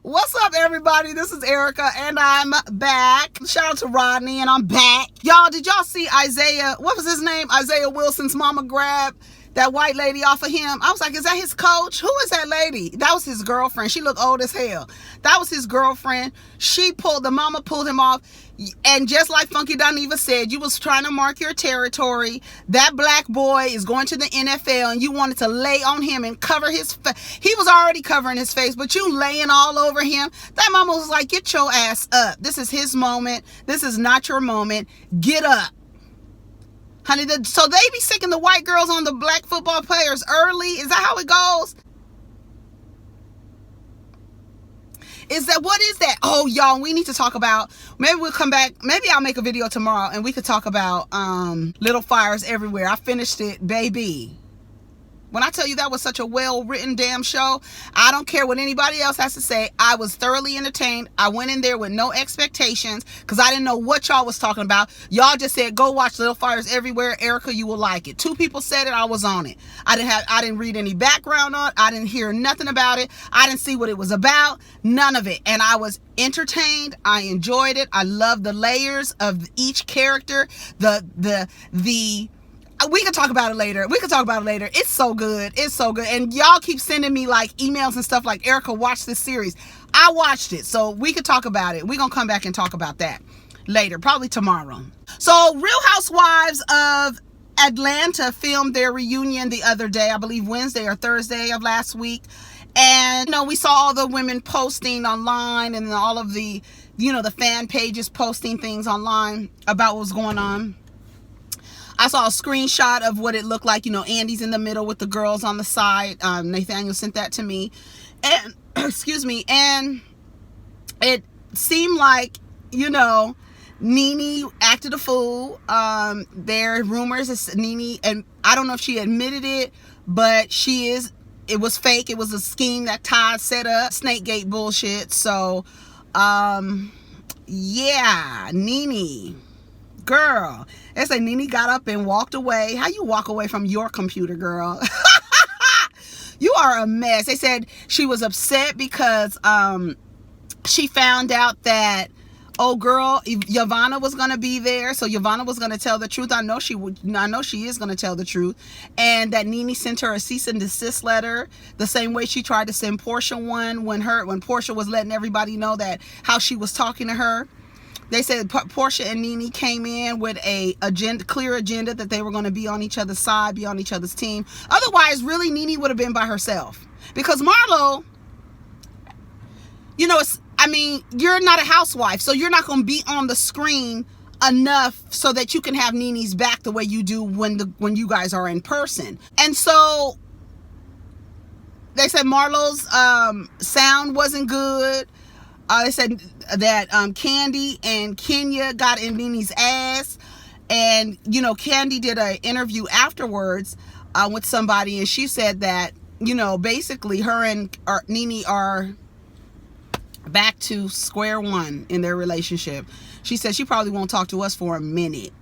What's up, everybody? This is Erica, and I'm back. Shout out to Rodney, and I'm back. Y'all, did y'all see Isaiah, what was his name? Isaiah Wilson's mama grab that white lady off of him. I was like, is that his coach? Who is that lady? That was his girlfriend. She looked old as hell. That was his girlfriend. The mama pulled him off. And just like Funky Dinero said, you was trying to mark your territory. That black boy is going to the NFL, and you wanted to lay on him and cover his face. He was already covering his face, but you laying all over him. That mama was like, get your ass up. This is his moment. This is not your moment. Get up. Honey, so they be sicking the white girls on the black football players early? Is that how it goes? What is that? Oh, y'all, we need to talk about, maybe we'll come back, maybe I'll make a video tomorrow and we could talk about Little Fires Everywhere. I finished it, baby. When I tell you that was such a well-written damn show, I don't care what anybody else has to say. I was thoroughly entertained. I went in there with no expectations because I didn't know what y'all was talking about. Y'all just said, go watch Little Fires Everywhere. Erica, you will like it. 2 people said it. I was on it. I didn't read any background on it. I didn't hear nothing about it. I didn't see what it was about. None of it. And I was entertained. I enjoyed it. I loved the layers of each character. We can talk about it later. It's so good. It's so good. And y'all keep sending me like emails and stuff like, Erica, watch this series. I watched it. So we could talk about it. We're going to come back and talk about that later, probably tomorrow. So Real Housewives of Atlanta filmed their reunion the other day, I believe Wednesday or Thursday of last week. And, we saw all the women posting online and all of the, the fan pages posting things online about what was going on. I saw a screenshot of what it looked like. Andy's in the middle with the girls on the side. Nathaniel sent that to me. And, excuse me, and it seemed like, Nene acted a fool. There are rumors that Nene, and I don't know if she admitted it, but it was fake. It was a scheme that Todd set up. Snakegate bullshit. So, yeah, Nene. Girl, they say Nene got up and walked away. How you walk away from your computer, girl? You are a mess. They said she was upset because she found out that girl Yvonne was gonna be there, so Yvonne was gonna tell the truth. I know she is gonna tell the truth, and that Nene sent her a cease and desist letter the same way she tried to send Portia one when Portia was letting everybody know that how she was talking to her. They said Portia and Nene came in with a clear agenda that they were going to be on each other's side, be on each other's team. Otherwise, really, Nene would have been by herself. Because Marlo, you're not a housewife, so you're not going to be on the screen enough so that you can have Nene's back the way you do when you guys are in person. And so they said Marlo's sound wasn't good. They said that Candy and Kenya got in Nene's ass. And, Candy did an interview afterwards with somebody. And she said that, basically her and Nene are back to square one in their relationship. She said she probably won't talk to us for a minute.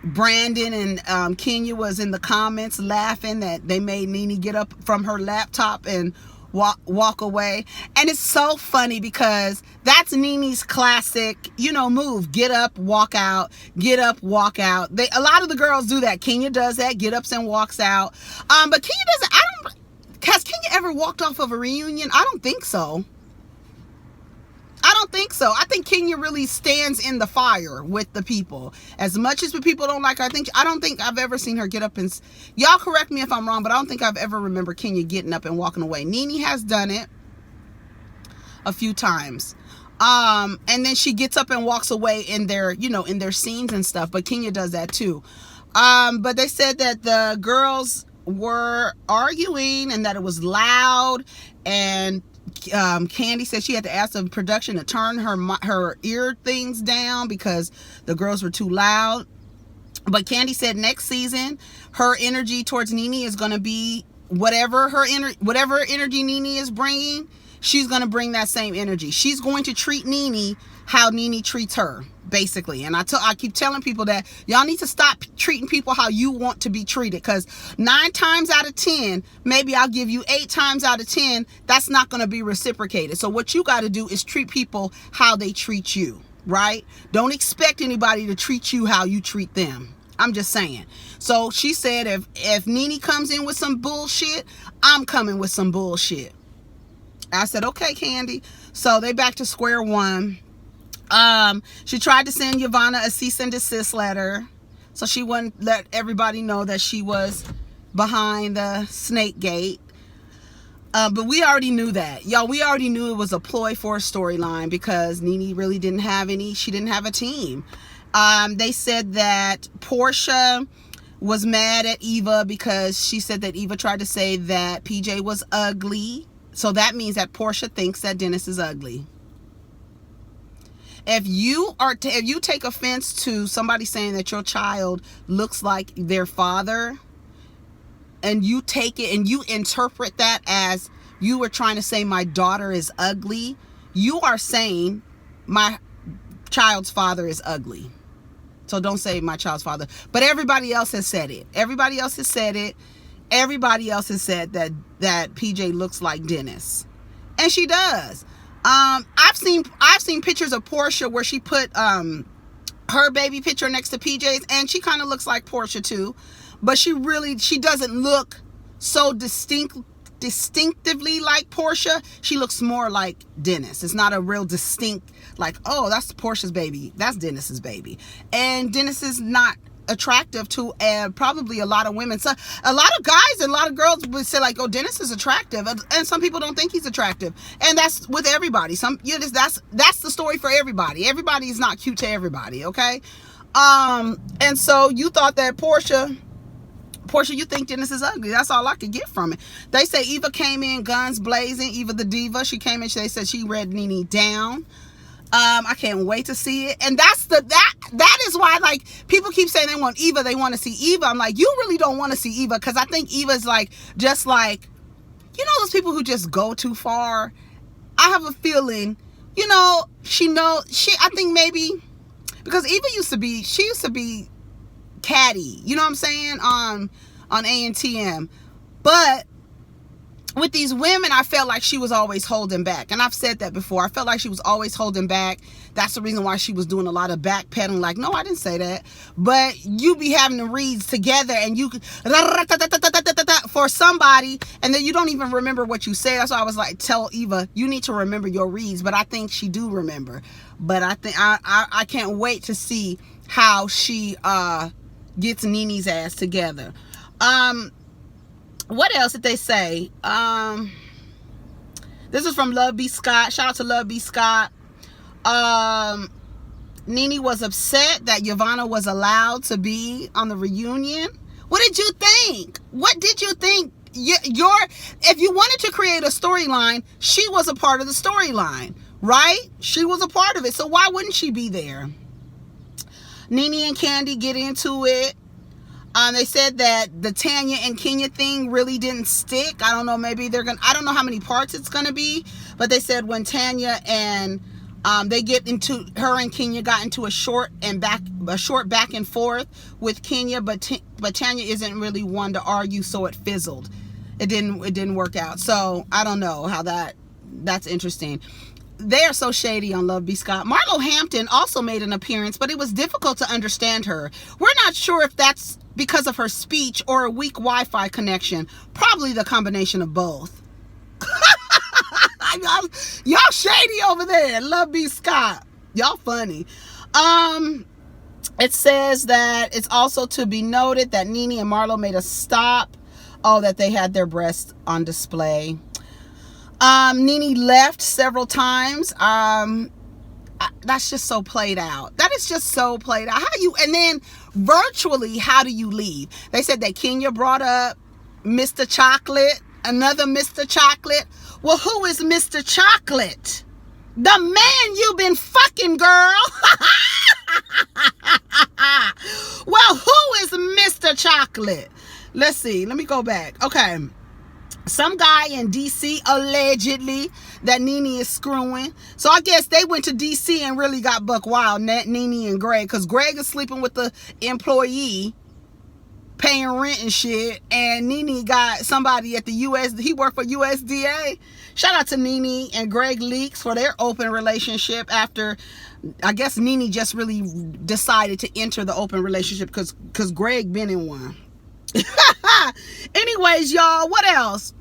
Brandon and Kenya was in the comments laughing that they made Nene get up from her laptop and walk away. And it's so funny because that's Nene's classic, move. Get up, walk out. Get up, walk out. A lot of the girls do that. Kenya does that. Get ups and walks out. But Kenya doesn't. Has Kenya ever walked off of a reunion? I don't think so. I think Kenya really stands in the fire with the people. As much as the people don't like her, I don't think I've ever seen her get up and... Y'all correct me if I'm wrong, but I don't think I've ever remember Kenya getting up and walking away. Nene has done it a few times. And then she gets up and walks away in their, in their scenes and stuff. But Kenya does that too. But they said that the girls were arguing and that it was loud, and Candy said she had to ask the production to turn her ear things down because the girls were too loud. But Candy said next season her energy towards Nene is going to be whatever energy Nene is bringing, she's going to bring that same energy. She's going to treat Nene how Nene treats her, basically. And I keep telling people that y'all need to stop treating people how you want to be treated, because 9 times out of 10, maybe I'll give you 8 times out of 10, that's not going to be reciprocated. So what you got to do is treat people how they treat you, right? Don't expect anybody to treat you how you treat them. I'm just saying. So she said, if Nene comes in with some bullshit, I'm coming with some bullshit. I said, okay, Candy. So they back to square one. She tried to send Yvonne a cease and desist letter, so she wouldn't let everybody know that she was behind the snake gate. But we already knew that. Y'all, we already knew it was a ploy for a storyline, because Nene really didn't have any. She didn't have a team. They said that Portia was mad at Eva because she said that Eva tried to say that PJ was ugly. So that means that Portia thinks that Dennis is ugly. If you take offense to somebody saying that your child looks like their father, and you take it and you interpret that as you were trying to say my daughter is ugly, you are saying my child's father is ugly. So don't say my child's father. But everybody else has said it. Everybody else has said it. Everybody else has said that PJ looks like Dennis. And she does. I've seen pictures of Portia where she put her baby picture next to PJ's, and she kind of looks like Portia too. But she doesn't look so distinctively like Portia. She looks more like Dennis. It's not a real distinct, like, oh, that's Portia's baby, that's Dennis's baby. And Dennis is not attractive to probably a lot of women. So a lot of guys and a lot of girls would say like, oh, Dennis is attractive, and some people don't think he's attractive, and that's with everybody. That's the story for everybody. Everybody is not cute to everybody, okay? And so you thought that Portia, you think Dennis is ugly. That's all I could get from it. They say Eva came in guns blazing. Eva the diva. She came in. They said she read Nene down. I can't wait to see it. And that is why, like, people keep saying they want Eva. They want to see Eva. I'm like, you really don't want to see Eva, because I think Eva's like, just like, you know, those people who just go too far. I have a feeling, you know, I think maybe because Eva used to be catty, you know what I'm saying, on ANTM. But with these women, I felt like she was always holding back. And I've said that before. I felt like she was always holding back. That's the reason why she was doing a lot of backpedaling. Like, no, I didn't say that. But you be having the reads together, and you for somebody, and then you don't even remember what you said. That's why I was like, tell Eva, you need to remember your reads. But I think she do remember. But I think I can't wait to see how she gets Nene's ass together. What else did they say? This is from Love B. Scott. Shout out to Love B. Scott. Nene was upset that Yvonne was allowed to be on the reunion. What did you think? What did you think? If you wanted to create a storyline, she was a part of the storyline, right? She was a part of it. So why wouldn't she be there? Nene and Candy get into it. They said that the Tanya and Kenya thing really didn't stick. I don't know, maybe I don't know how many parts it's gonna be, but they said when Tanya and her and Kenya got into a short back and forth with Kenya, but Tanya isn't really one to argue, so it fizzled. It didn't work out. So I don't know how that's interesting. They are so shady on Love B. Scott. Marlo Hampton also made an appearance, but it was difficult to understand her. We're not sure if that's because of her speech or a weak Wi-Fi connection. Probably the combination of both. Y'all shady over there. Love B. Scott. Y'all funny. It says that it's also to be noted that Nene and Marlo made a stop. Oh, that they had their breasts on display. Nene left several times. That's just so played out. That is just so played out. And then virtually, how do you leave? They said that Kenya brought up Mr. Chocolate, another Mr. Chocolate. Well, who is Mr. Chocolate? The man you've been fucking, girl. Well, who is Mr. Chocolate? Let's see. Let me go back. Okay. Some guy in DC, allegedly, that Nene is screwing. So I guess they went to DC and really got buck wild, Nene and Greg, because Greg is sleeping with the employee, paying rent and shit, and Nene got somebody at the he worked for USDA. Shout out to Nene and Greg Leaks for their open relationship after, I guess Nene just really decided to enter the open relationship because Greg been in one. Anyways, y'all, what else?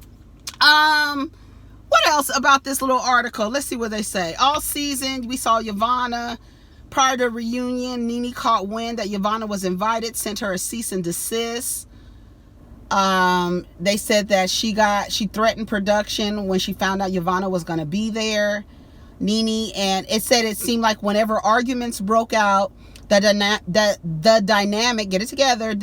What else about this little article? Let's see what they say. All season, we saw Yvonne. Prior to reunion, Nene caught wind that Yvonne was invited, sent her a cease and desist. They said that she threatened production when she found out Yvonne was going to be there. Nene, and it said it seemed like whenever arguments broke out, the dynamic, get it together,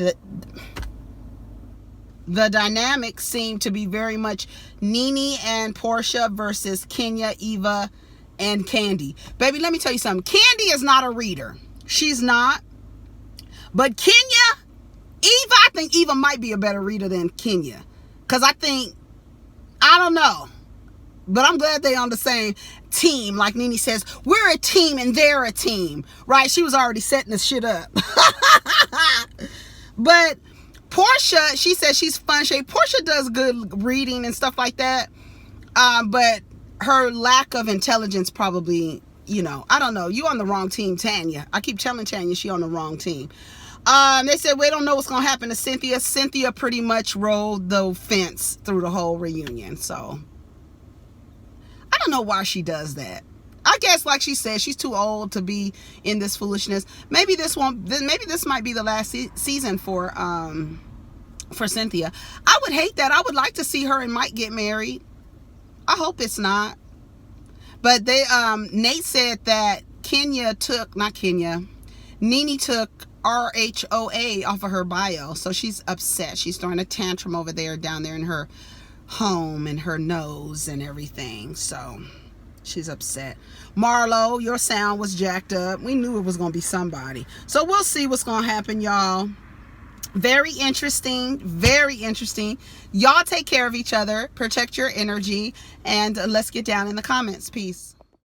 the dynamic seemed to be very much Nene and Portia versus Kenya, Eva, and Candy. Baby, let me tell you something. Candy is not a reader. She's not. But Kenya, Eva, I think Eva might be a better reader than Kenya. Because I don't know. But I'm glad they're on the same team. Like Nene says, we're a team and they're a team. Right? She was already setting this shit up. But Portia, she says she's fun. Portia does good reading and stuff like that. But her lack of intelligence probably, I don't know. You on the wrong team, Tanya. I keep telling Tanya she on the wrong team. They said, we don't know what's going to happen to Cynthia. Cynthia pretty much rolled the fence through the whole reunion. So, I don't know why she does that. I guess, like she said, she's too old to be in this foolishness. Maybe this might be the last season for Cynthia. I would hate that. I would like to see her and Mike get married. I hope it's not. But Nate said that Nene took RHOA off of her bio. So she's upset. She's throwing a tantrum over there, down there in her home and her nose and everything. So she's upset. Marlo, your sound was jacked up. We knew it was going to be somebody. So we'll see what's going to happen, y'all. Very interesting. Very interesting. Y'all take care of each other. Protect your energy. And let's get down in the comments. Peace.